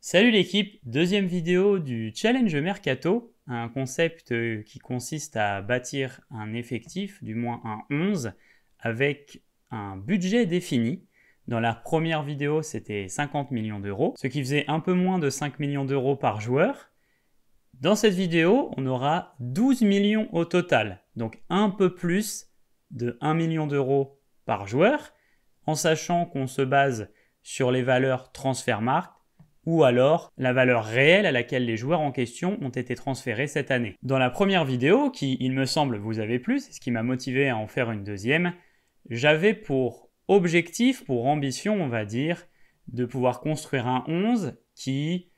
Salut l'équipe, deuxième vidéo du Challenge Mercato, un concept qui consiste à bâtir un effectif, du moins un 11, avec un budget défini. Dans la première vidéo, c'était 50 millions d'euros, ce qui faisait un peu moins de 5 millions d'euros par joueur. Dans cette vidéo, on aura 12 millions au total, donc un peu plus de 1 million d'euros par joueur, en sachant qu'on se base sur les valeurs Transfermarkt, ou alors la valeur réelle à laquelle les joueurs en question ont été transférés cette année. Dans la première vidéo, qui il me semble vous avez plu, c'est ce qui m'a motivé à en faire une deuxième, j'avais pour objectif, pour ambition on va dire, de pouvoir construire un 11 qui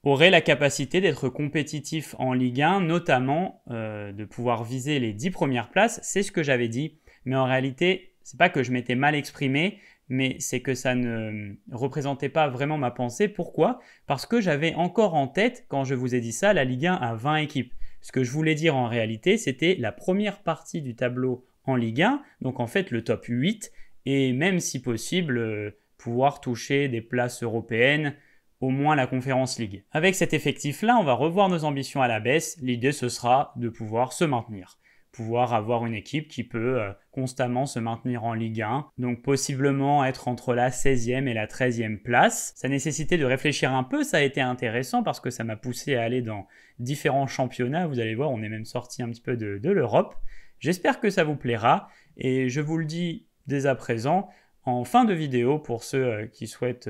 aurait la capacité d'être compétitif en Ligue 1, notamment de pouvoir viser les 10 premières places, c'est ce que j'avais dit, mais en réalité, c'est pas que je m'étais mal exprimé, mais c'est que ça ne représentait pas vraiment ma pensée. Pourquoi? Parce que j'avais encore en tête, quand je vous ai dit ça, la Ligue 1 à 20 équipes. Ce que je voulais dire en réalité, c'était la première partie du tableau en Ligue 1, donc en fait le top 8, et même si possible, pouvoir toucher des places européennes, au moins la Conference League. Avec cet effectif-là, on va revoir nos ambitions à la baisse. L'idée, ce sera de pouvoir se maintenir. Pouvoir avoir une équipe qui peut constamment se maintenir en Ligue 1, donc possiblement être entre la 16e et la 13e place. Ça nécessitait de réfléchir un peu, ça a été intéressant parce que ça m'a poussé à aller dans différents championnats. Vous allez voir, on est même sorti un petit peu de l'Europe. J'espère que ça vous plaira et je vous le dis dès à présent, en fin de vidéo, pour ceux qui souhaitent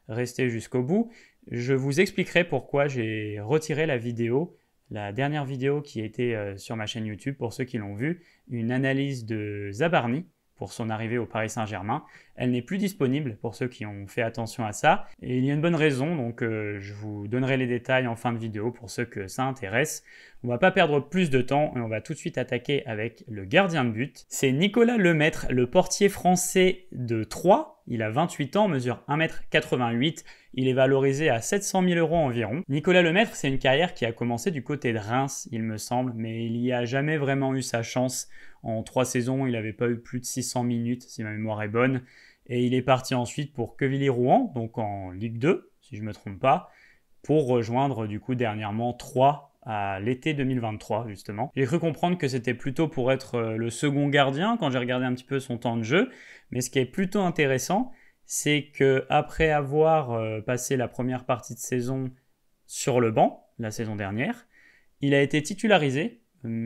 rester jusqu'au bout, je vous expliquerai pourquoi j'ai retiré la vidéo, la dernière vidéo qui était sur ma chaîne YouTube, pour ceux qui l'ont vue, une analyse de Zabarni pour son arrivée au Paris Saint-Germain. Elle n'est plus disponible pour ceux qui ont fait attention à ça. Et il y a une bonne raison, donc je vous donnerai les détails en fin de vidéo pour ceux que ça intéresse. On ne va pas perdre plus de temps et on va tout de suite attaquer avec le gardien de but. C'est Nicolas Lemaitre, le portier français de Troyes. Il a 28 ans, mesure 1m88. Il est valorisé à 700 000 euros environ. Nicolas Lemaitre, c'est une carrière qui a commencé du côté de Reims, il me semble, mais il n'y a jamais vraiment eu sa chance. En 3 saisons, il n'avait pas eu plus de 600 minutes, si ma mémoire est bonne. Et il est parti ensuite pour Quevilly-Rouen, donc en Ligue 2, si je ne me trompe pas, pour rejoindre du coup dernièrement Troyes à l'été 2023 justement. J'ai cru comprendre que c'était plutôt pour être le second gardien quand j'ai regardé un petit peu son temps de jeu, mais ce qui est plutôt intéressant, c'est qu'après avoir passé la première partie de saison sur le banc, la saison dernière, il a été titularisé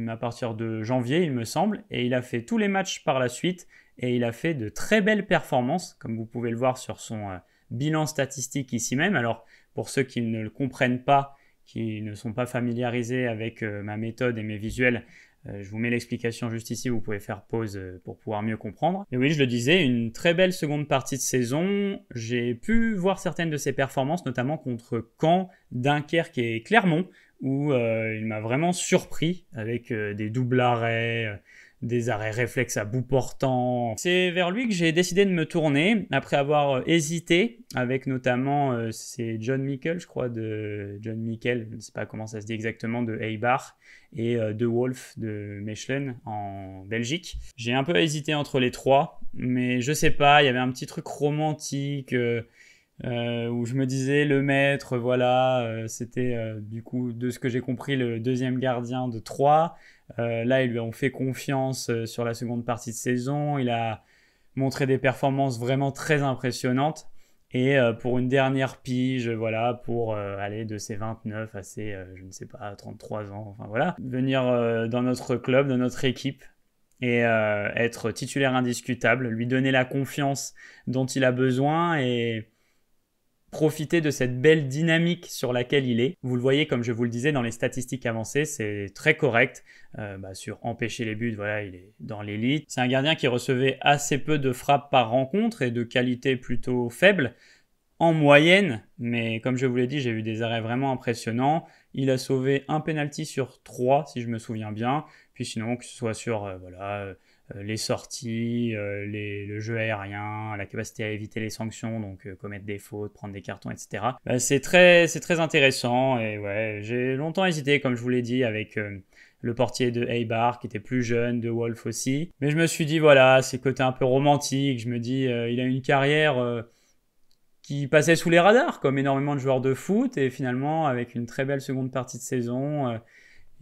à partir de janvier, il me semble, et il a fait tous les matchs par la suite, et il a fait de très belles performances, comme vous pouvez le voir sur son bilan statistique ici même. Alors, pour ceux qui ne le comprennent pas, qui ne sont pas familiarisés avec ma méthode et mes visuels, je vous mets l'explication juste ici, vous pouvez faire pause pour pouvoir mieux comprendre. Et oui, je le disais, une très belle seconde partie de saison. J'ai pu voir certaines de ses performances, notamment contre Caen, Dunkerque et Clermont, où il m'a vraiment surpris avec des doubles arrêts, des arrêts réflexes à bout portant. C'est vers lui que j'ai décidé de me tourner, après avoir hésité, avec notamment, c'est John Mikel, je crois, de John Mikel, je ne sais pas comment ça se dit exactement, de Eibar, et De Wolf de Mechelen en Belgique. J'ai un peu hésité entre les trois, mais je sais pas, il y avait un petit truc romantique où je me disais le maître, voilà, c'était du coup de ce que j'ai compris le deuxième gardien de Troyes. Là, ils lui ont fait confiance sur la seconde partie de saison. Il a montré des performances vraiment très impressionnantes. Et pour une dernière pige, voilà, pour aller de ses 29 à ses, je ne sais pas, 33 ans, enfin voilà, venir dans notre club, dans notre équipe, et être titulaire indiscutable, lui donner la confiance dont il a besoin et profiter de cette belle dynamique sur laquelle il est. Vous le voyez, comme je vous le disais, dans les statistiques avancées, c'est très correct. Sur empêcher les buts, voilà, il est dans l'élite. C'est un gardien qui recevait assez peu de frappes par rencontre et de qualité plutôt faible en moyenne, mais comme je vous l'ai dit, j'ai vu des arrêts vraiment impressionnants. Il a sauvé un penalty sur 3, si je me souviens bien. Puis sinon, que ce soit sur les sorties, le jeu aérien, la capacité à éviter les sanctions, donc commettre des fautes, prendre des cartons, etc. C'est très intéressant. Et ouais, j'ai longtemps hésité, comme je vous l'ai dit, avec le portier de Eibar qui était plus jeune, de Wolf aussi. Mais je me suis dit, voilà, c'est côté un peu romantique. Je me dis, il a une carrière qui passait sous les radars, comme énormément de joueurs de foot, et finalement, avec une très belle seconde partie de saison,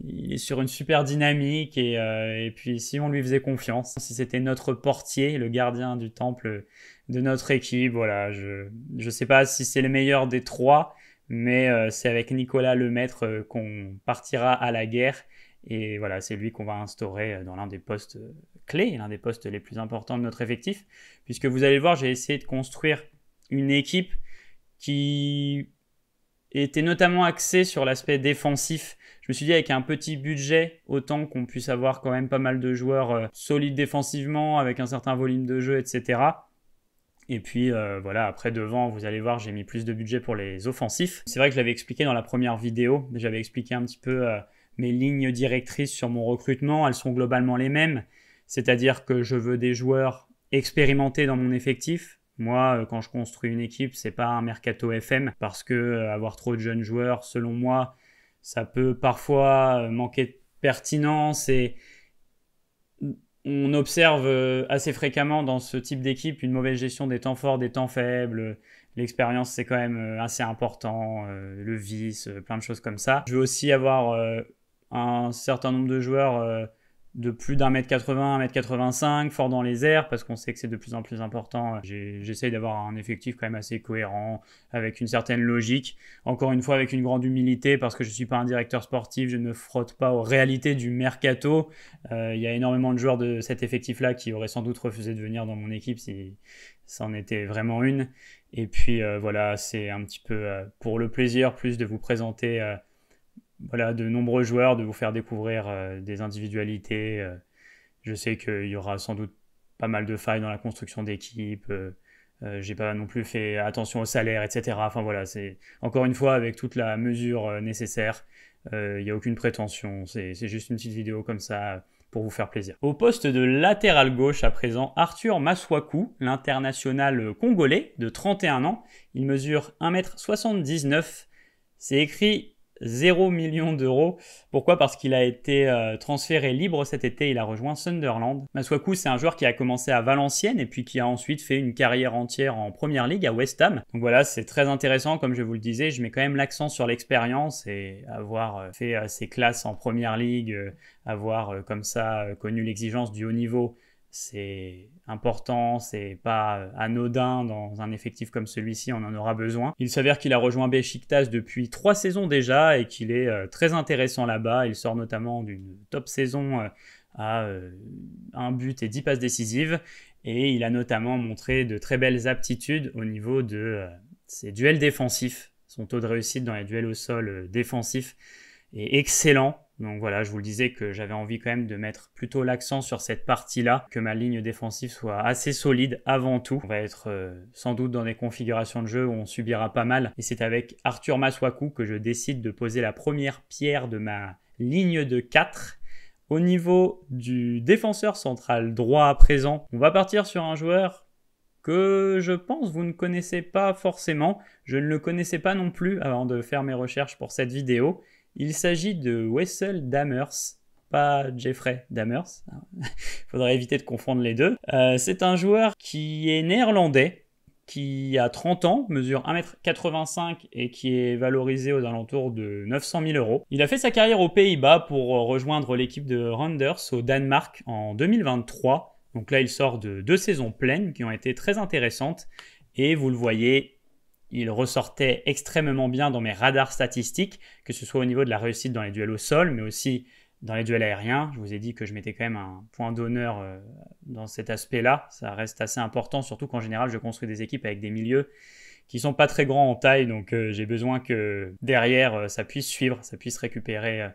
il est sur une super dynamique, et puis si on lui faisait confiance, si c'était notre portier, le gardien du temple de notre équipe, voilà, je ne sais pas si c'est le meilleur des trois, mais c'est avec Nicolas Lemaître qu'on partira à la guerre, et voilà, c'est lui qu'on va instaurer dans l'un des postes clés, l'un des postes les plus importants de notre effectif, puisque vous allez le voir, j'ai essayé de construire une équipe qui était notamment axée sur l'aspect défensif. Je me suis dit avec un petit budget, autant qu'on puisse avoir quand même pas mal de joueurs solides défensivement, avec un certain volume de jeu, etc. Et puis voilà, après devant, vous allez voir, j'ai mis plus de budget pour les offensifs. C'est vrai que je l'avais expliqué dans la première vidéo, j'avais expliqué un petit peu mes lignes directrices sur mon recrutement. Elles sont globalement les mêmes, c'est-à-dire que je veux des joueurs expérimentés dans mon effectif. Moi, quand je construis une équipe, c'est pas un mercato FM, parce que avoir trop de jeunes joueurs, selon moi, ça peut parfois manquer de pertinence, et on observe assez fréquemment dans ce type d'équipe une mauvaise gestion des temps forts, des temps faibles. L'expérience, c'est quand même assez important, le vice, plein de choses comme ça. Je veux aussi avoir un certain nombre de joueurs de plus d'1m80, 1m85, forts dans les airs, parce qu'on sait que c'est de plus en plus important. J'essaye d'avoir un effectif quand même assez cohérent, avec une certaine logique. Encore une fois, avec une grande humilité, parce que je ne suis pas un directeur sportif, je ne me frotte pas aux réalités du mercato. Il y a énormément de joueurs de cet effectif-là qui auraient sans doute refusé de venir dans mon équipe si ça en était vraiment une. Et puis voilà, c'est un petit peu pour le plaisir, plus de vous présenter voilà, de nombreux joueurs, de vous faire découvrir des individualités. Je sais qu'il y aura sans doute pas mal de failles dans la construction d'équipe. J'ai pas non plus fait attention au salaire, etc. Enfin voilà, c'est encore une fois avec toute la mesure nécessaire. Il n'y a aucune prétention. C'est juste une petite vidéo comme ça pour vous faire plaisir. Au poste de latéral gauche à présent, Arthur Masuaku, l'international congolais de 31 ans. Il mesure 1m79. C'est écrit 0 million d'euros. Pourquoi? Parce qu'il a été transféré libre cet été, il a rejoint Sunderland. Masuaku, c'est un joueur qui a commencé à Valenciennes et puis qui a ensuite fait une carrière entière en Première Ligue à West Ham. Donc voilà, c'est très intéressant, comme je vous le disais, je mets quand même l'accent sur l'expérience, et avoir fait ses classes en Première Ligue, avoir comme ça connu l'exigence du haut niveau, c'est important, c'est pas anodin dans un effectif comme celui-ci, on en aura besoin. Il s'avère qu'il a rejoint Beşiktaş depuis 3 saisons déjà et qu'il est très intéressant là-bas. Il sort notamment d'une top saison à 1 but et 10 passes décisives, et il a notamment montré de très belles aptitudes au niveau de ses duels défensifs. Son taux de réussite dans les duels au sol défensifs est excellent. Donc voilà, je vous le disais que j'avais envie quand même de mettre plutôt l'accent sur cette partie-là, que ma ligne défensive soit assez solide avant tout. On va être sans doute dans des configurations de jeu où on subira pas mal, et c'est avec Arthur Masuaku que je décide de poser la première pierre de ma ligne de 4. Au niveau du défenseur central droit à présent, on va partir sur un joueur que je pense vous ne connaissez pas forcément. Je ne le connaissais pas non plus avant de faire mes recherches pour cette vidéo. Il s'agit de Wessel Dammers, pas Jeffrey Dammers. Il faudrait éviter de confondre les deux. C'est un joueur qui est néerlandais, qui a 30 ans, mesure 1m85 et qui est valorisé aux alentours de 900 000 euros. Il a fait sa carrière aux Pays-Bas pour rejoindre l'équipe de Randers au Danemark en 2023. Donc là, il sort de 2 saisons pleines qui ont été très intéressantes. Et vous le voyez, il ressortait extrêmement bien dans mes radars statistiques, que ce soit au niveau de la réussite dans les duels au sol, mais aussi dans les duels aériens. Je vous ai dit que je mettais quand même un point d'honneur dans cet aspect-là. Ça reste assez important, surtout qu'en général, je construis des équipes avec des milieux qui sont pas très grands en taille, donc j'ai besoin que derrière, ça puisse suivre, ça puisse récupérer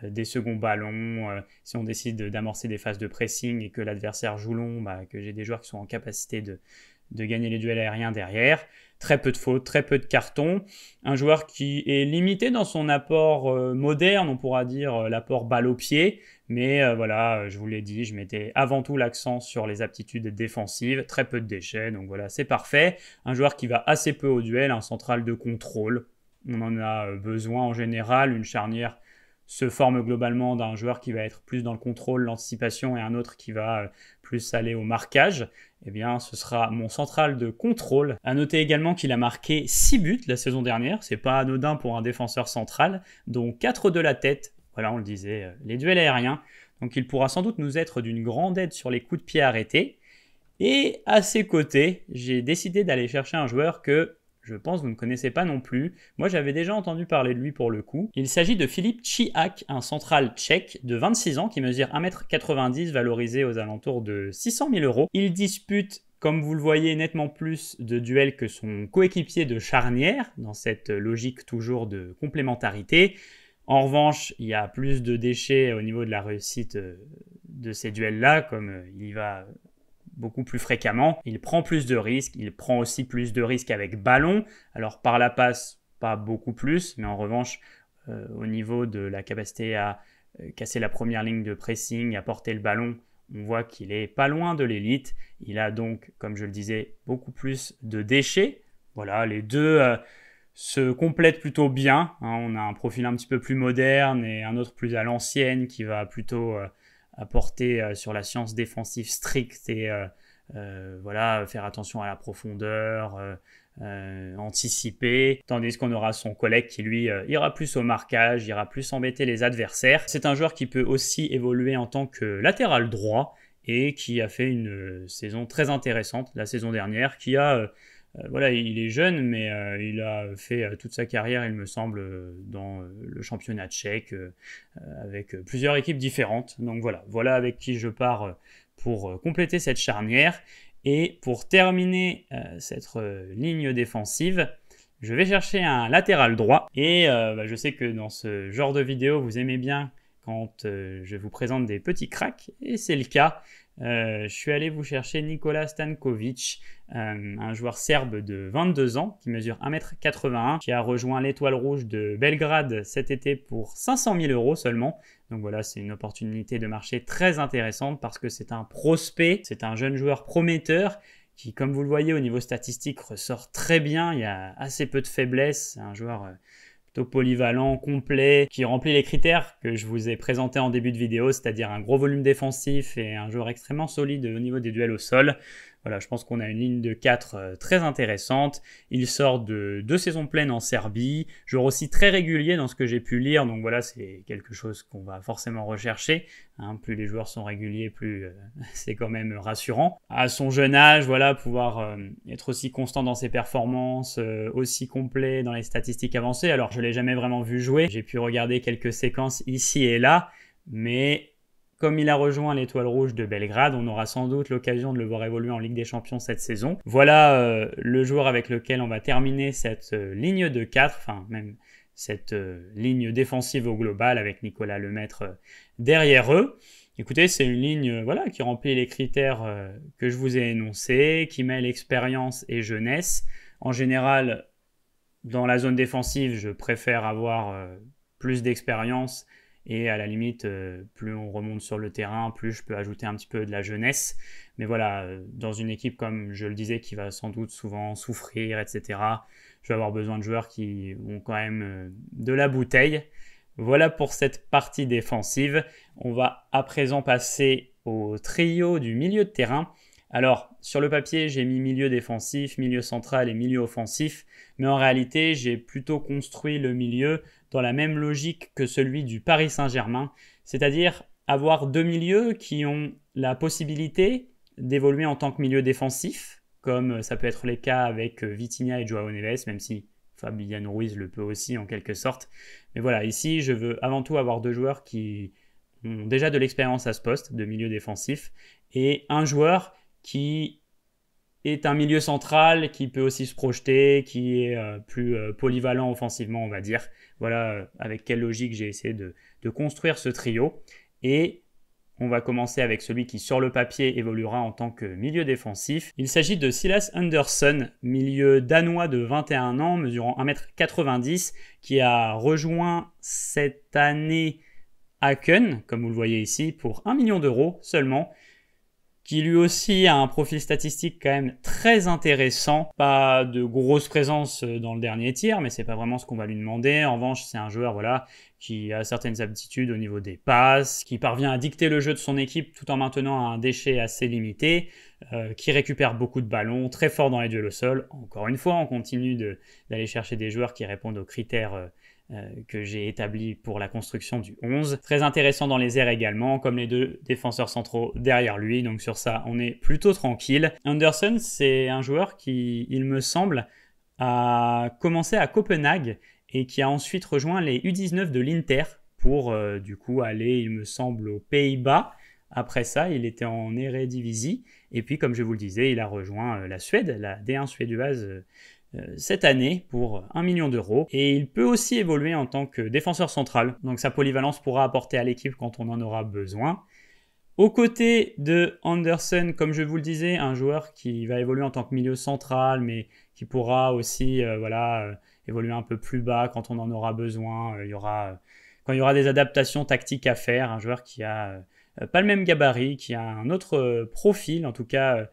des seconds ballons. Si on décide d'amorcer des phases de pressing et que l'adversaire joue long, que j'ai des joueurs qui sont en capacité de gagner les duels aériens derrière. Très peu de fautes, très peu de cartons. Un joueur qui est limité dans son apport moderne, on pourra dire l'apport balle au pied. Mais voilà, je vous l'ai dit, je mettais avant tout l'accent sur les aptitudes défensives. Très peu de déchets, donc voilà, c'est parfait. Un joueur qui va assez peu au duel, un central de contrôle. On en a besoin en général, une charnière se forme globalement d'un joueur qui va être plus dans le contrôle, l'anticipation et un autre qui va plus aller au marquage, eh bien ce sera mon central de contrôle. À noter également qu'il a marqué 6 buts la saison dernière, c'est pas anodin pour un défenseur central, dont 4 de la tête, voilà on le disait, les duels aériens, donc il pourra sans doute nous être d'une grande aide sur les coups de pied arrêtés. Et à ses côtés, j'ai décidé d'aller chercher un joueur que je pense que vous ne connaissez pas non plus. Moi, j'avais déjà entendu parler de lui pour le coup. Il s'agit de Filip Čihák, un central tchèque de 26 ans qui mesure 1,90 m, valorisé aux alentours de 600 000 €. Il dispute, comme vous le voyez, nettement plus de duels que son coéquipier de charnière, dans cette logique toujours de complémentarité. En revanche, il y a plus de déchets au niveau de la réussite de ces duels-là, comme il y va beaucoup plus fréquemment. Il prend plus de risques, il prend aussi plus de risques avec ballon. Alors par la passe, pas beaucoup plus, mais en revanche, au niveau de la capacité à casser la première ligne de pressing, à porter le ballon, on voit qu'il est pas loin de l'élite. Il a donc, comme je le disais, beaucoup plus de déchets. Voilà, les deux se complètent plutôt bien. On a un profil un petit peu plus moderne et un autre plus à l'ancienne qui va plutôt apporter sur la science défensive stricte et voilà, faire attention à la profondeur, anticiper, tandis qu'on aura son collègue qui lui ira plus au marquage, ira plus embêter les adversaires. C'est un joueur qui peut aussi évoluer en tant que latéral droit et qui a fait une saison très intéressante la saison dernière, qui a voilà, il est jeune, mais il a fait toute sa carrière, il me semble, dans le championnat tchèque, avec plusieurs équipes différentes. Donc voilà avec qui je pars pour compléter cette charnière. Et pour terminer cette ligne défensive, je vais chercher un latéral droit. Et je sais que dans ce genre de vidéo, vous aimez bien quand je vous présente des petits cracks, et c'est le cas. Je suis allé vous chercher Nikola Stanković, un joueur serbe de 22 ans qui mesure 1,81 m, qui a rejoint l'Étoile Rouge de Belgrade cet été pour 500 000 € seulement. Donc voilà, c'est une opportunité de marché très intéressante parce que c'est un prospect, c'est un jeune joueur prometteur qui, comme vous le voyez au niveau statistique, ressort très bien. Il y a assez peu de faiblesses, c'est un joueur plutôt polyvalent, complet, qui remplit les critères que je vous ai présentés en début de vidéo, c'est-à-dire un gros volume défensif et un joueur extrêmement solide au niveau des duels au sol. Voilà, je pense qu'on a une ligne de 4 très intéressante. Il sort de 2 saisons pleines en Serbie, joueur aussi très régulier dans ce que j'ai pu lire, donc voilà, c'est quelque chose qu'on va forcément rechercher. Plus les joueurs sont réguliers, plus c'est quand même rassurant. À son jeune âge, voilà, pouvoir être aussi constant dans ses performances, aussi complet dans les statistiques avancées. Alors, je ne l'ai jamais vraiment vu jouer. J'ai pu regarder quelques séquences ici et là, mais comme il a rejoint l'Étoile Rouge de Belgrade, on aura sans doute l'occasion de le voir évoluer en Ligue des Champions cette saison. Voilà le joueur avec lequel on va terminer cette ligne de 4, enfin même cette ligne défensive au global avec Nicolas Lemaître derrière eux. Écoutez, c'est une ligne voilà, qui remplit les critères que je vous ai énoncés, qui mêle expérience et jeunesse. En général, dans la zone défensive, je préfère avoir plus d'expérience. Et à la limite, plus on remonte sur le terrain, plus je peux ajouter un petit peu de la jeunesse. Mais voilà, dans une équipe, comme je le disais, qui va sans doute souvent souffrir, etc., je vais avoir besoin de joueurs qui ont quand même de la bouteille. Voilà pour cette partie défensive. On va à présent passer au trio du milieu de terrain. Alors, sur le papier, j'ai mis milieu défensif, milieu central et milieu offensif. Mais en réalité, j'ai plutôt construit le milieu dans la même logique que celui du Paris Saint-Germain, c'est-à-dire avoir deux milieux qui ont la possibilité d'évoluer en tant que milieu défensif, comme ça peut être le cas avec Vitinha et Joao Neves, même si Fabian Ruiz le peut aussi en quelque sorte. Mais voilà, ici, je veux avant tout avoir deux joueurs qui ont déjà de l'expérience à ce poste de milieu défensif et un joueur qui est un milieu central qui peut aussi se projeter, qui est plus polyvalent offensivement, on va dire. Voilà avec quelle logique j'ai essayé de construire ce trio. Et on va commencer avec celui qui, sur le papier, évoluera en tant que milieu défensif. Il s'agit de Silas Andersson, milieu danois de 21 ans, mesurant 1,90 m, qui a rejoint cette année Aken, comme vous le voyez ici, pour 1 million d'euros seulement. qui lui aussi a un profil statistique quand même très intéressant. Pas de grosse présence dans le dernier tiers, mais c'est pas vraiment ce qu'on va lui demander. En revanche, c'est un joueur voilà, qui a certaines aptitudes au niveau des passes, qui parvient à dicter le jeu de son équipe tout en maintenant un déchet assez limité, qui récupère beaucoup de ballons, très fort dans les duels au sol. Encore une fois, on continue d'aller chercher des joueurs qui répondent aux critères que j'ai établi pour la construction du 11. Très intéressant dans les airs également, comme les deux défenseurs centraux derrière lui. Donc sur ça, on est plutôt tranquille. Anderson, c'est un joueur qui, il me semble, a commencé à Copenhague et qui a ensuite rejoint les U19 de l'Inter pour du coup aller, il me semble, aux Pays-Bas. Après ça, il était en Eredivisie. Et puis, comme je vous le disais, il a rejoint la Suède, la D1 suédoise, cette année pour 1 million d'euros. Et il peut aussi évoluer en tant que défenseur central. Donc sa polyvalence pourra apporter à l'équipe quand on en aura besoin. Aux côtés de Anderson, comme je vous le disais, un joueur qui va évoluer en tant que milieu central, mais qui pourra aussi évoluer un peu plus bas quand on en aura besoin. Quand il y aura des adaptations tactiques à faire, un joueur qui a pas le même gabarit, qui a un autre profil, en tout cas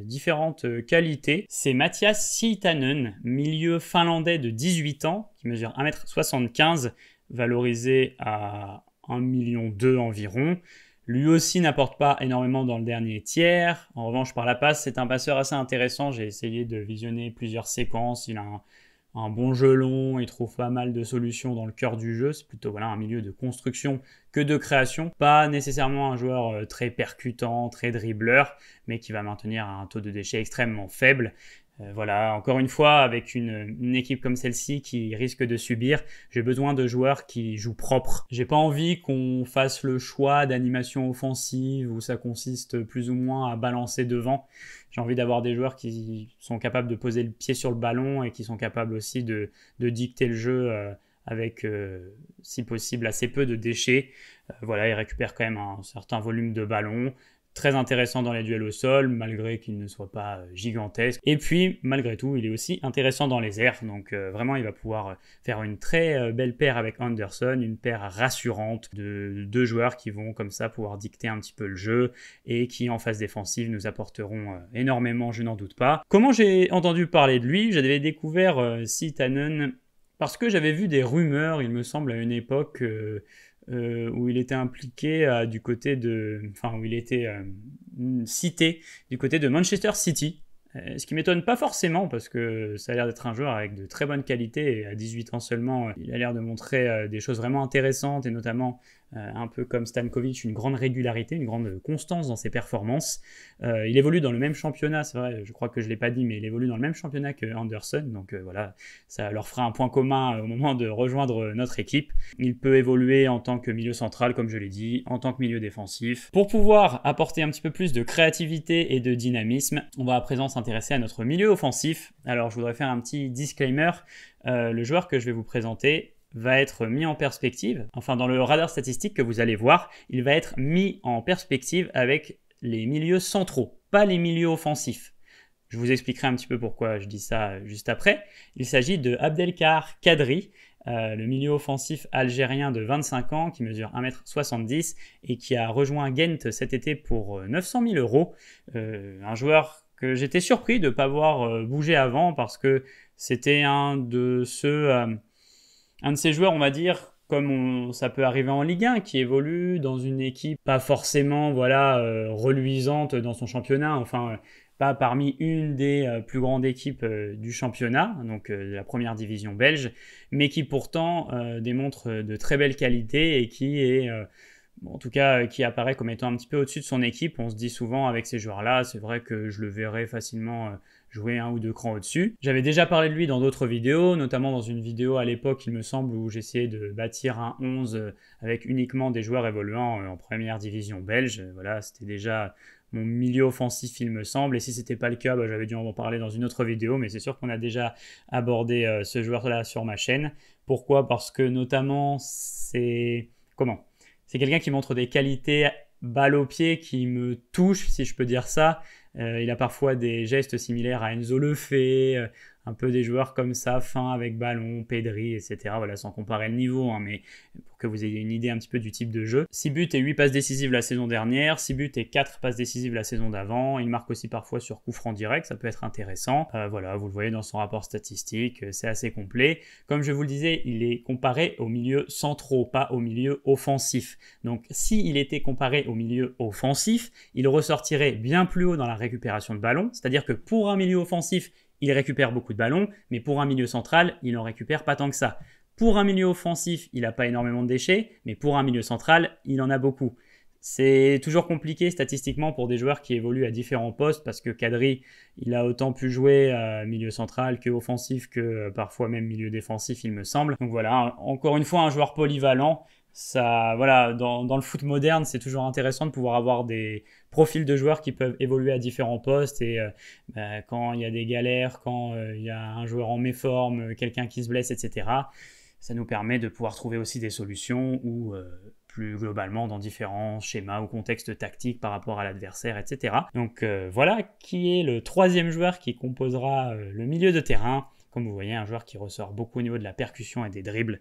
différentes qualités. C'est Mathias Siitanen, milieu finlandais de 18 ans, qui mesure 1,75 m, valorisé à 1,2 million environ. Lui aussi n'apporte pas énormément dans le dernier tiers. En revanche, par la passe, c'est un passeur assez intéressant. J'ai essayé de visionner plusieurs séquences. Il a un bon jeu long, il trouve pas mal de solutions dans le cœur du jeu. C'est plutôt un milieu de construction que de création. Pas nécessairement un joueur très percutant, très dribbleur, mais qui va maintenir un taux de déchets extrêmement faible. Encore une fois, avec une équipe comme celle-ci qui risque de subir, j'ai besoin de joueurs qui jouent propre. J'ai pas envie qu'on fasse le choix d'animation offensive où ça consiste plus ou moins à balancer devant. J'ai envie d'avoir des joueurs qui sont capables de poser le pied sur le ballon et qui sont capables aussi de dicter le jeu avec, si possible, assez peu de déchets. Ils récupèrent quand même un certain volume de ballons. Très intéressant dans les duels au sol, malgré qu'il ne soit pas gigantesque. Et puis, malgré tout, il est aussi intéressant dans les airs. Donc, vraiment, il va pouvoir faire une très belle paire avec Anderson, une paire rassurante de deux joueurs qui vont, comme ça, pouvoir dicter un petit peu le jeu et qui, en phase défensive, nous apporteront énormément, je n'en doute pas. Comment j'ai entendu parler de lui? J'avais découvert Siitanen parce que j'avais vu des rumeurs, il me semble, à une époque... où il était impliqué du côté de... où il était cité du côté de Manchester City. Ce qui m'étonne pas forcément parce que ça a l'air d'être un joueur avec de très bonnes qualités et à 18 ans seulement, il a l'air de montrer des choses vraiment intéressantes et notamment un peu comme Stankovic, une grande régularité, une grande constance dans ses performances. Il évolue dans le même championnat, c'est vrai, je crois que je ne l'ai pas dit, mais il évolue dans le même championnat que Anderson, donc ça leur fera un point commun au moment de rejoindre notre équipe. Il peut évoluer en tant que milieu central, comme je l'ai dit, en tant que milieu défensif. Pour pouvoir apporter un petit peu plus de créativité et de dynamisme, on va à présent s'intéresser à notre milieu offensif. Alors je voudrais faire un petit disclaimer, le joueur que je vais vous présenter va être mis en perspective, dans le radar statistique que vous allez voir, il va être mis en perspective avec les milieux centraux, pas les milieux offensifs. Je vous expliquerai un petit peu pourquoi je dis ça juste après. Il s'agit de Abdelkar Kadri, le milieu offensif algérien de 25 ans qui mesure 1,70 m et qui a rejoint Ghent cet été pour 900 000 €. Un joueur que j'étais surpris de ne pas voir bouger avant parce que c'était un de ces joueurs, on va dire, comme ça peut arriver en Ligue 1, qui évolue dans une équipe pas forcément reluisante dans son championnat, pas parmi une des plus grandes équipes du championnat, donc de la première division belge, mais qui pourtant démontre de très belles qualités et qui est... en tout cas, qui apparaît comme étant un petit peu au-dessus de son équipe. On se dit souvent avec ces joueurs-là, c'est vrai que je le verrais facilement jouer un ou deux crans au-dessus. J'avais déjà parlé de lui dans d'autres vidéos, notamment dans une vidéo à l'époque, il me semble, où j'essayais de bâtir un 11 avec uniquement des joueurs évoluant en première division belge. C'était déjà mon milieu offensif, il me semble, et si c'était pas le cas, j'avais dû en parler dans une autre vidéo, mais c'est sûr qu'on a déjà abordé ce joueur-là sur ma chaîne. Pourquoi? Parce que notamment, c'est quelqu'un qui montre des qualités balle au pied qui me touchent, si je peux dire ça. Il a parfois des gestes similaires à Enzo Lefebvre, un peu des joueurs comme ça, fins avec ballon, Pedri, etc. Voilà, sans comparer le niveau, hein, mais pour que vous ayez une idée un petit peu du type de jeu. 6 buts et 8 passes décisives la saison dernière, 6 buts et 4 passes décisives la saison d'avant. Il marque aussi parfois sur coup franc direct, ça peut être intéressant. Voilà, vous le voyez dans son rapport statistique, c'est assez complet. Comme je vous le disais, il est comparé au milieu centraux, pas au milieu offensif. Donc s'il était comparé au milieu offensif, il ressortirait bien plus haut dans la récupération de ballon, c'est-à-dire que pour un milieu offensif, il récupère beaucoup de ballons, mais pour un milieu central, il n'en récupère pas tant que ça. Pour un milieu offensif, il n'a pas énormément de déchets, mais pour un milieu central, il en a beaucoup. C'est toujours compliqué statistiquement pour des joueurs qui évoluent à différents postes parce que Kadri, il a autant pu jouer à milieu central que offensif que parfois même milieu défensif, il me semble. Donc voilà, encore une fois, un joueur polyvalent. Ça, voilà, dans le foot moderne, c'est toujours intéressant de pouvoir avoir des profils de joueurs qui peuvent évoluer à différents postes et quand il y a des galères, quand il y a un joueur en méforme, quelqu'un qui se blesse, etc., ça nous permet de pouvoir trouver aussi des solutions ou plus globalement dans différents schémas ou contextes tactiques par rapport à l'adversaire, etc. Donc voilà qui est le troisième joueur qui composera le milieu de terrain. Comme vous voyez, un joueur qui ressort beaucoup au niveau de la percussion et des dribbles,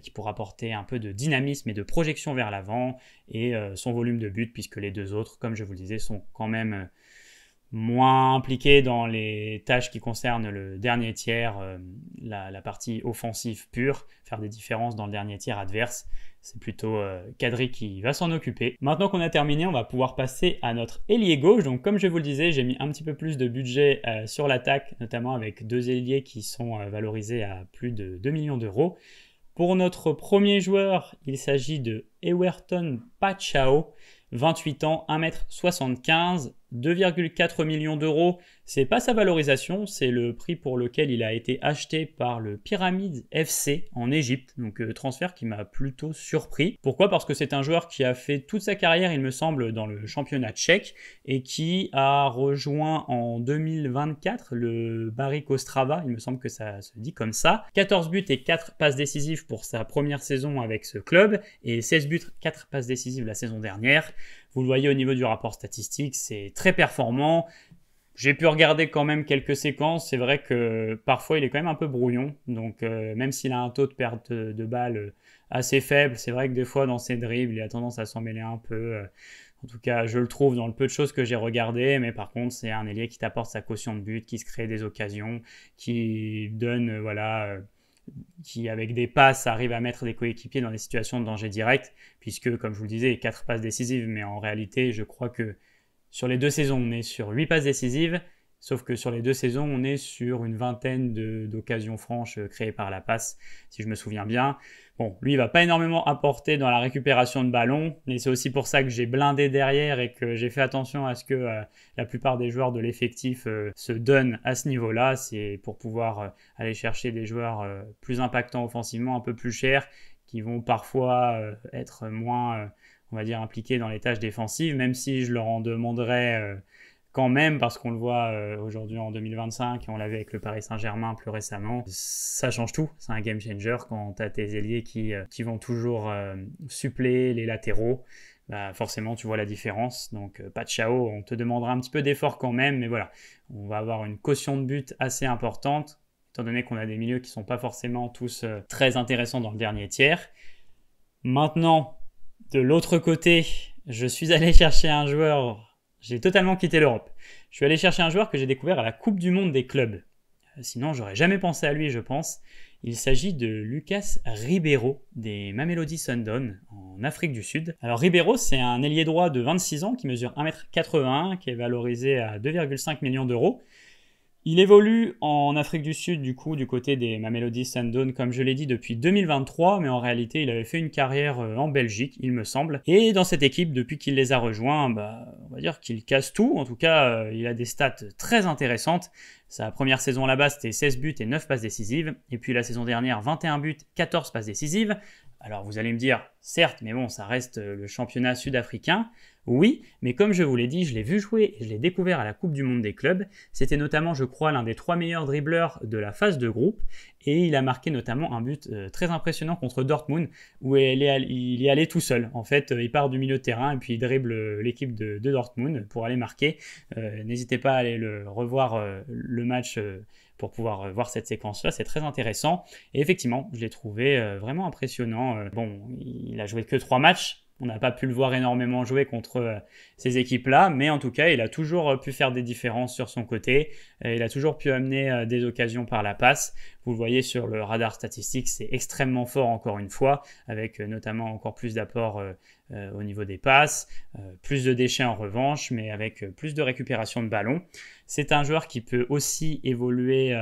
qui pourra apporter un peu de dynamisme et de projection vers l'avant, et son volume de but, puisque les deux autres, comme je vous le disais, sont quand même moins impliqués dans les tâches qui concernent le dernier tiers, la partie offensive pure, faire des différences dans le dernier tiers adverse. C'est plutôt Kadri qui va s'en occuper. Maintenant qu'on a terminé, on va pouvoir passer à notre ailier gauche. Donc comme je vous le disais, j'ai mis un petit peu plus de budget sur l'attaque, notamment avec deux ailiers qui sont valorisés à plus de 2 millions d'euros. Pour notre premier joueur, il s'agit de Ewerton Pacho, 28 ans, 1m75, 2,4 millions d'euros. C'est pas sa valorisation, c'est le prix pour lequel il a été acheté par le Pyramide FC en Égypte. Donc transfert qui m'a plutôt surpris. Pourquoi? Parce que c'est un joueur qui a fait toute sa carrière, il me semble, dans le championnat tchèque et qui a rejoint en 2024 le Barik Ostrava, il me semble que ça se dit comme ça. 14 buts et 4 passes décisives pour sa première saison avec ce club et 16 buts, 4 passes décisives la saison dernière. Vous le voyez au niveau du rapport statistique, c'est très performant. J'ai pu regarder quand même quelques séquences. C'est vrai que parfois il est quand même un peu brouillon. Donc même s'il a un taux de perte de balles assez faible, c'est vrai que des fois dans ses dribbles, il a tendance à s'en mêler un peu. En tout cas, je le trouve dans le peu de choses que j'ai regardées. Mais par contre, c'est un ailier qui t'apporte sa caution de but, qui se crée des occasions, qui donne, qui avec des passes arrive à mettre des coéquipiers dans des situations de danger direct, puisque comme je vous le disais, 4 passes décisives, mais en réalité je crois que sur les 2 saisons on est sur 8 passes décisives, sauf que sur les 2 saisons on est sur une vingtaine d'occasions franches créées par la passe, si je me souviens bien. Bon, lui il va pas énormément apporter dans la récupération de ballon, mais c'est aussi pour ça que j'ai blindé derrière et que j'ai fait attention à ce que la plupart des joueurs de l'effectif se donnent à ce niveau-là. C'est pour pouvoir aller chercher des joueurs plus impactants offensivement, un peu plus chers, qui vont parfois être moins, on va dire, impliqués dans les tâches défensives, même si je leur en demanderais quand même, parce qu'on le voit aujourd'hui en 2025 et on l'a vu avec le Paris Saint-Germain plus récemment, ça change tout. C'est un game changer quand tu as tes ailiers qui vont toujours suppléer les latéraux. Bah forcément tu vois la différence. Donc Pacho, on te demandera un petit peu d'effort quand même, mais voilà, on va avoir une caution de but assez importante, étant donné qu'on a des milieux qui ne sont pas forcément tous très intéressants dans le dernier tiers. Maintenant, de l'autre côté, je suis allé chercher un joueur. J'ai totalement quitté l'Europe. Je suis allé chercher un joueur que j'ai découvert à la Coupe du Monde des clubs. Sinon, j'aurais jamais pensé à lui, je pense. Il s'agit de Lucas Ribeiro des Mamelodi Sundowns en Afrique du Sud. Alors Ribeiro, c'est un ailier droit de 26 ans qui mesure 1m81, qui est valorisé à 2,5 millions d'euros. Il évolue en Afrique du Sud, du coup, du côté des Mamelodi Sundowns, comme je l'ai dit, depuis 2023, mais en réalité, il avait fait une carrière en Belgique, il me semble. Et dans cette équipe, depuis qu'il les a rejoints, on va dire qu'il casse tout. En tout cas, il a des stats très intéressantes. Sa première saison là-bas, c'était 16 buts et 9 passes décisives. Et puis la saison dernière, 21 buts, 14 passes décisives. Alors vous allez me dire, certes, mais bon, ça reste le championnat sud-africain. Oui, mais comme je vous l'ai dit, je l'ai vu jouer et je l'ai découvert à la Coupe du Monde des clubs. C'était notamment, je crois, l'un des 3 meilleurs dribbleurs de la phase de groupe. Et il a marqué notamment un but très impressionnant contre Dortmund, où il est allé tout seul. En fait, il part du milieu de terrain et puis il dribble l'équipe de Dortmund pour aller marquer. N'hésitez pas à aller revoir le match pour pouvoir voir cette séquence-là. C'est très intéressant. Et effectivement, je l'ai trouvé vraiment impressionnant. Bon, il a joué que 3 matchs. On n'a pas pu le voir énormément jouer contre ces équipes-là, mais en tout cas, il a toujours pu faire des différences sur son côté. Il a toujours pu amener des occasions par la passe. Vous le voyez sur le radar statistique, c'est extrêmement fort encore une fois, avec notamment encore plus d'apports au niveau des passes, plus de déchets en revanche, mais avec plus de récupération de ballon. C'est un joueur qui peut aussi évoluer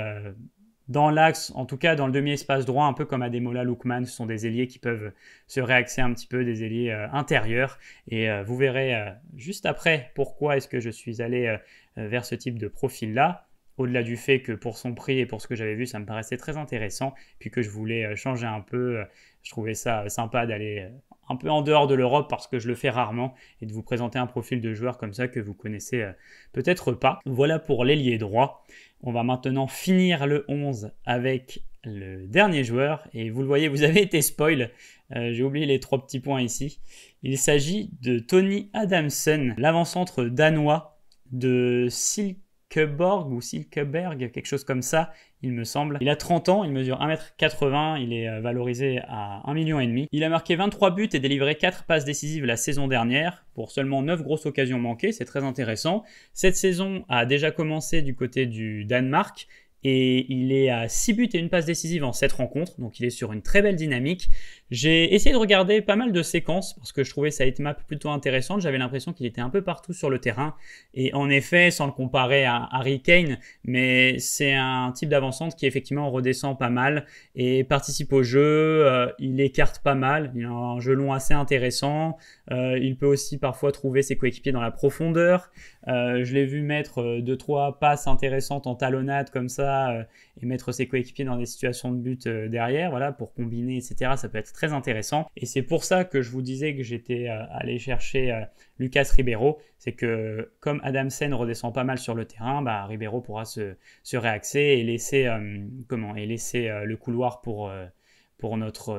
dans l'axe, en tout cas dans le demi-espace droit, un peu comme Ademola Lookman. Ce sont des ailiers qui peuvent se réaxer un petit peu, des ailiers intérieurs. Et vous verrez juste après pourquoi est-ce que je suis allé vers ce type de profil-là. Au-delà du fait que pour son prix et pour ce que j'avais vu, ça me paraissait très intéressant, puis que je voulais changer un peu. Je trouvais ça sympa d'aller un peu en dehors de l'Europe parce que je le fais rarement et de vous présenter un profil de joueur comme ça que vous connaissez peut-être pas. Voilà pour l'ailier droit. On va maintenant finir le 11 avec le dernier joueur et vous le voyez, vous avez été spoil. J'ai oublié les 3 petits points ici. Il s'agit de Tony Adamson, l'avant-centre danois de Silkeborg ou Silkeberg, quelque chose comme ça, il me semble. Il a 30 ans, il mesure 1m80, il est valorisé à 1,5 million. Il a marqué 23 buts et délivré 4 passes décisives la saison dernière pour seulement 9 grosses occasions manquées, c'est très intéressant. Cette saison a déjà commencé du côté du Danemark et il est à 6 buts et 1 passe décisive en 7 rencontres, donc il est sur une très belle dynamique. J'ai essayé de regarder pas mal de séquences parce que je trouvais sa hitmap plutôt intéressante. J'avais l'impression qu'il était un peu partout sur le terrain. Et en effet, sans le comparer à Harry Kane, mais c'est un type d'avancante qui effectivement redescend pas mal et participe au jeu. Il écarte pas mal. Il a un jeu long assez intéressant. Il peut aussi parfois trouver ses coéquipiers dans la profondeur. Je l'ai vu mettre 2-3 passes intéressantes en talonnade comme ça et mettre ses coéquipiers dans des situations de but derrière, voilà, pour combiner, etc. Ça peut être très intéressant. Et c'est pour ça que je vous disais que j'étais allé chercher Lucas Ribeiro. C'est que comme Adamson redescend pas mal sur le terrain, bah, Ribeiro pourra se réaxer et laisser, le couloir pour notre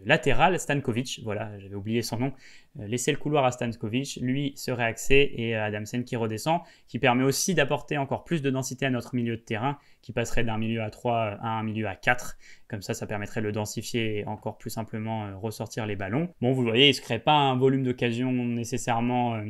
latéral, Stankovic. Voilà, j'avais oublié son nom. Laisser le couloir à Stankovic, lui se réaxer et Adamson qui redescend, qui permet aussi d'apporter encore plus de densité à notre milieu de terrain, qui passerait d'un milieu à 3 à un milieu à 4. Comme ça permettrait de le densifier et encore plus simplement ressortir les ballons. Bon, vous voyez, il ne se crée pas un volume d'occasion nécessairement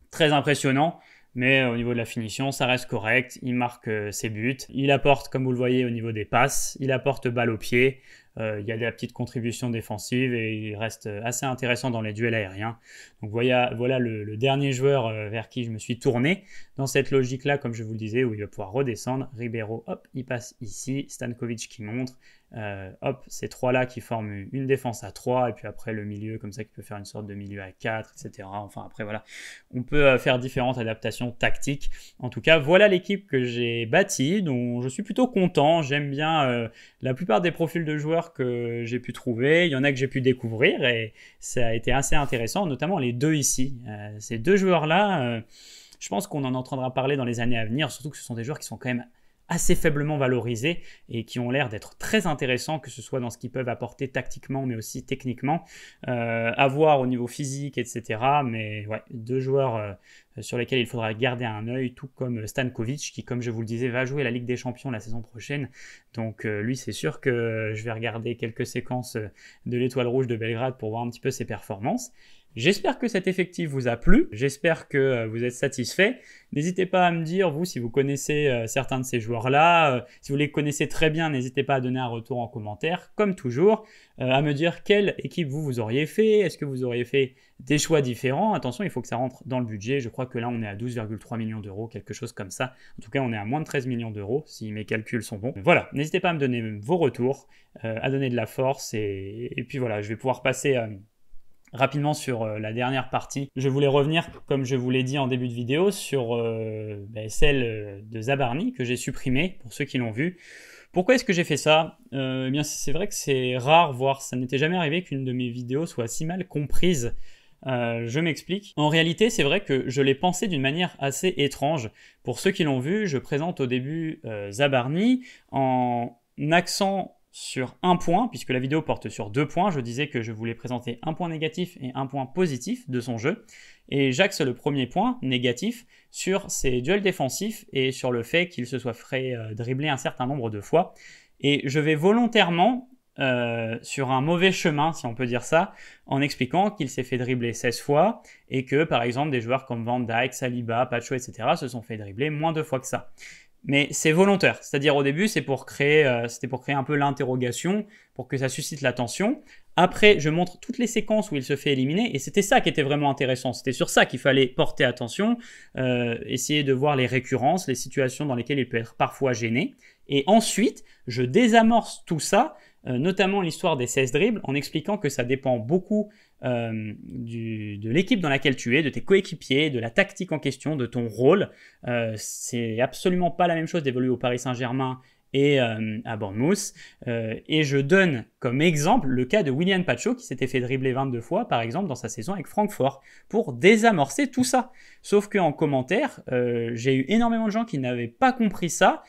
très impressionnant. Mais au niveau de la finition, ça reste correct. Il marque ses buts. Il apporte, comme vous le voyez, au niveau des passes. Il apporte balle au pied. Il y a des petites contributions défensives et il reste assez intéressant dans les duels aériens. Donc voilà le dernier joueur vers qui je me suis tourné dans cette logique-là, comme je vous le disais, où il va pouvoir redescendre. Ribeiro, hop, il passe ici. Stankovic qui montre. Hop, ces 3-là qui forment une défense à 3 et puis après le milieu comme ça qui peut faire une sorte de milieu à 4, etc. Enfin après voilà, on peut faire différentes adaptations tactiques. En tout cas, voilà l'équipe que j'ai bâtie, dont je suis plutôt content. J'aime bien la plupart des profils de joueurs que j'ai pu trouver. Il y en a que j'ai pu découvrir et ça a été assez intéressant, notamment les deux ici. Ces deux joueurs-là, je pense qu'on en entendra parler dans les années à venir, surtout que ce sont des joueurs qui sont quand même assez faiblement valorisés et qui ont l'air d'être très intéressants, que ce soit dans ce qu'ils peuvent apporter tactiquement mais aussi techniquement, à voir au niveau physique, etc. Mais ouais, deux joueurs sur lesquels il faudra garder un œil, tout comme Stankovic qui, comme je vous le disais, va jouer la Ligue des Champions la saison prochaine. Donc lui, c'est sûr que je vais regarder quelques séquences de l'Étoile Rouge de Belgrade pour voir un petit peu ses performances. J'espère que cet effectif vous a plu, j'espère que vous êtes satisfait. N'hésitez pas à me dire, vous, si vous connaissez certains de ces joueurs-là, si vous les connaissez très bien, n'hésitez pas à donner un retour en commentaire, comme toujours, à me dire quelle équipe vous auriez fait, est-ce que vous auriez fait des choix différents. Attention, il faut que ça rentre dans le budget, je crois que là on est à 12,3 millions d'euros, quelque chose comme ça. En tout cas, on est à moins de 13 millions d'euros, si mes calculs sont bons. Voilà, n'hésitez pas à me donner vos retours, à donner de la force, et puis voilà, je vais pouvoir passer rapidement sur la dernière partie. Je voulais revenir, comme je vous l'ai dit en début de vidéo, sur celle de Zabarni que j'ai supprimée, pour ceux qui l'ont vu. Pourquoi est-ce que j'ai fait ça ? Eh bien, c'est vrai que c'est rare, voire ça n'était jamais arrivé qu'une de mes vidéos soit si mal comprise. Je m'explique. En réalité, c'est vrai que je l'ai pensé d'une manière assez étrange. Pour ceux qui l'ont vu, je présente au début Zabarni en accent sur un point, puisque la vidéo porte sur 2 points. Je disais que je voulais présenter un point négatif et un point positif de son jeu. Et j'axe le premier point, négatif, sur ses duels défensifs et sur le fait qu'il se soit fait dribbler un certain nombre de fois. Et je vais volontairement sur un mauvais chemin, si on peut dire ça, en expliquant qu'il s'est fait dribbler 16 fois et que, par exemple, des joueurs comme Van Dijk, Saliba, Pacho, etc. se sont fait dribbler moins de fois que ça. Mais c'est volontaire, c'est-à-dire au début, c'était pour créer un peu l'interrogation, pour que ça suscite l'attention. Après, je montre toutes les séquences où il se fait éliminer, et c'était ça qui était vraiment intéressant. C'était sur ça qu'il fallait porter attention, essayer de voir les récurrences, les situations dans lesquelles il peut être parfois gêné. Et ensuite, je désamorce tout ça, notamment l'histoire des 16 dribbles, en expliquant que ça dépend beaucoup de l'équipe dans laquelle tu es, de tes coéquipiers, de la tactique en question, de ton rôle. C'est absolument pas la même chose d'évoluer au Paris Saint-Germain et à Bournemouth. Et je donne comme exemple le cas de William Pacho qui s'était fait dribbler 22 fois, par exemple, dans sa saison avec Francfort, pour désamorcer tout ça. Sauf qu'en commentaire, j'ai eu énormément de gens qui n'avaient pas compris ça.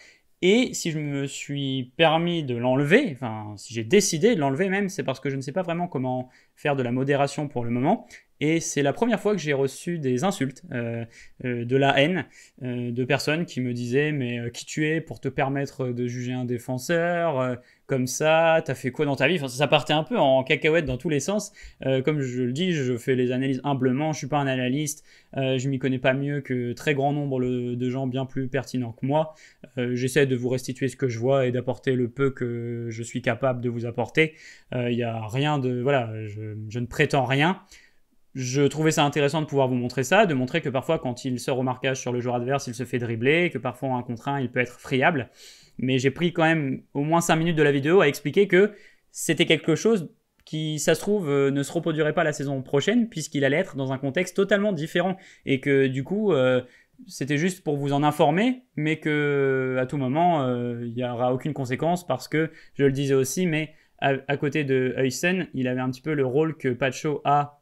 Et si je me suis permis de l'enlever, enfin si j'ai décidé de l'enlever même, c'est parce que je ne sais pas vraiment comment faire de la modération pour le moment. Et c'est la première fois que j'ai reçu des insultes, de la haine, de personnes qui me disaient « mais qui tu es pour te permettre de juger un défenseur comme ça, t'as fait quoi dans ta vie ?» Enfin, ça partait un peu en cacahuète dans tous les sens. Comme je le dis, je fais les analyses humblement, je suis pas un analyste, je m'y connais pas mieux que très grand nombre de gens bien plus pertinents que moi. J'essaie de vous restituer ce que je vois et d'apporter le peu que je suis capable de vous apporter. Il n'y a rien de... Voilà, je ne prétends rien. Je trouvais ça intéressant de pouvoir vous montrer ça, de montrer que parfois quand il sort au marquage sur le joueur adverse, il se fait dribbler, que parfois en 1 contre 1, il peut être friable. Mais j'ai pris quand même au moins 5 minutes de la vidéo à expliquer que c'était quelque chose qui, ça se trouve, ne se reproduirait pas la saison prochaine, puisqu'il allait être dans un contexte totalement différent. Et que du coup, c'était juste pour vous en informer, mais qu'à tout moment, il n'y aura aucune conséquence, parce que, je le disais aussi, mais à côté de Huysen, il avait un petit peu le rôle que Pacho a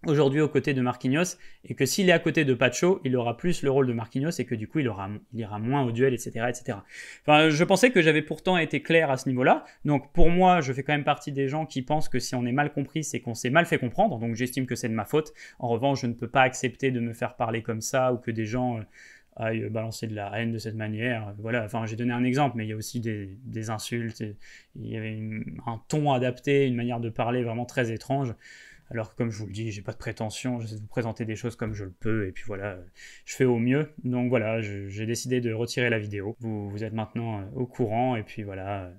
aujourd'hui aux côtés de Marquinhos, et que s'il est à côté de Pacho, il aura plus le rôle de Marquinhos, et que du coup il ira moins au duel, etc., etc. Enfin, je pensais que j'avais pourtant été clair à ce niveau-là, donc pour moi, je fais quand même partie des gens qui pensent que si on est mal compris, c'est qu'on s'est mal fait comprendre, donc j'estime que c'est de ma faute. En revanche, je ne peux pas accepter de me faire parler comme ça, ou que des gens aillent balancer de la haine de cette manière. Voilà, enfin j'ai donné un exemple, mais il y a aussi des insultes, il y avait un ton adapté, une manière de parler vraiment très étrange. Alors que comme je vous le dis, j'ai pas de prétention, j'essaie de vous présenter des choses comme je le peux, et puis voilà, je fais au mieux. Donc voilà, j'ai décidé de retirer la vidéo. Vous êtes maintenant au courant, et puis voilà,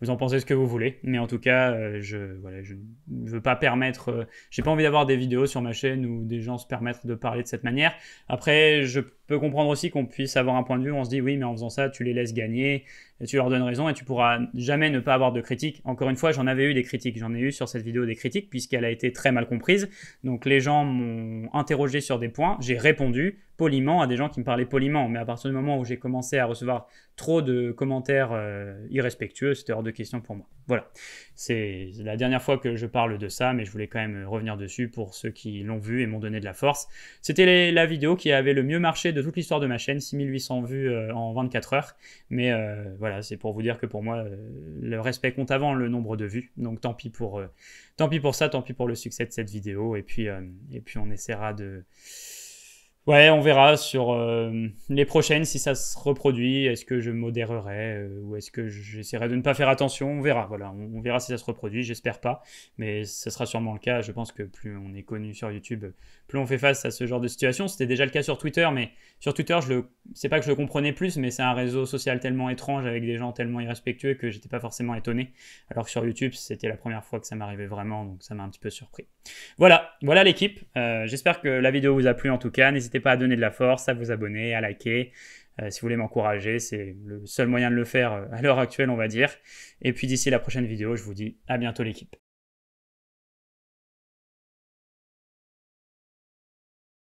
vous en pensez ce que vous voulez. Mais en tout cas, je ne veux pas permettre, j'ai pas envie d'avoir des vidéos sur ma chaîne où des gens se permettent de parler de cette manière. Après, je peux comprendre aussi qu'on puisse avoir un point de vue où on se dit oui, mais en faisant ça, tu les laisses gagner, et tu leur donnes raison, et tu pourras jamais ne pas avoir de critiques. Encore une fois, j'en avais eu des critiques, j'en ai eu sur cette vidéo des critiques, puisqu'elle a été très mal comprise. Donc les gens m'ont interrogé sur des points, j'ai répondu poliment à des gens qui me parlaient poliment, mais à partir du moment où j'ai commencé à recevoir trop de commentaires irrespectueux, c'était hors de question pour moi. Voilà, c'est la dernière fois que je parle de ça, mais je voulais quand même revenir dessus pour ceux qui l'ont vu et m'ont donné de la force. C'était la vidéo qui avait le mieux marché de toute l'histoire de ma chaîne, 6800 vues en 24 heures, mais voilà, c'est pour vous dire que pour moi, le respect compte avant le nombre de vues, donc tant pis pour ça, tant pis pour le succès de cette vidéo, et puis on essaiera de... Ouais, on verra sur les prochaines si ça se reproduit. Est-ce que je modérerai ou est-ce que j'essaierai de ne pas faire attention? On verra, voilà. On verra si ça se reproduit, j'espère pas. Mais ce sera sûrement le cas. Je pense que plus on est connu sur YouTube, plus on fait face à ce genre de situation. C'était déjà le cas sur Twitter, mais sur Twitter, c'est pas que je le comprenais plus, mais c'est un réseau social tellement étrange avec des gens tellement irrespectueux que j'étais pas forcément étonné. Alors que sur YouTube, c'était la première fois que ça m'arrivait vraiment, donc ça m'a un petit peu surpris. Voilà l'équipe. J'espère que la vidéo vous a plu en tout cas. N'hésitez pas à donner de la force, à vous abonner, à liker. Si vous voulez m'encourager, c'est le seul moyen de le faire à l'heure actuelle, on va dire. Et puis d'ici la prochaine vidéo, je vous dis à bientôt l'équipe.